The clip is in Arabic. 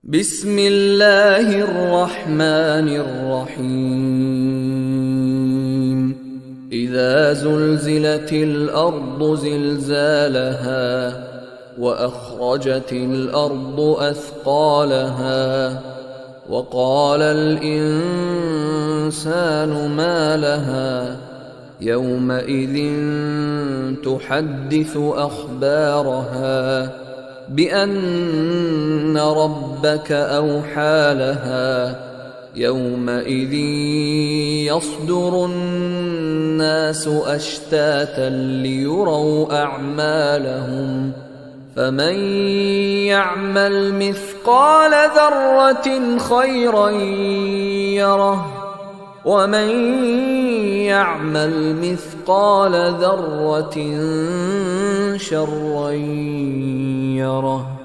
بسم الله الرحمن الرحيم إذا زلزلت الأرض زلزالها وأخرجت الأرض أثقالها وقال الإنسان ما لها يومئذ تحدث أخبارها بأن ربك أوحى لها يومئذ يصدر الناس أشتاتا ليروا أعمالهم فمن يعمل مثقال ذرة خيرا يره ومن يعمل مثقال ذرة شرا يره.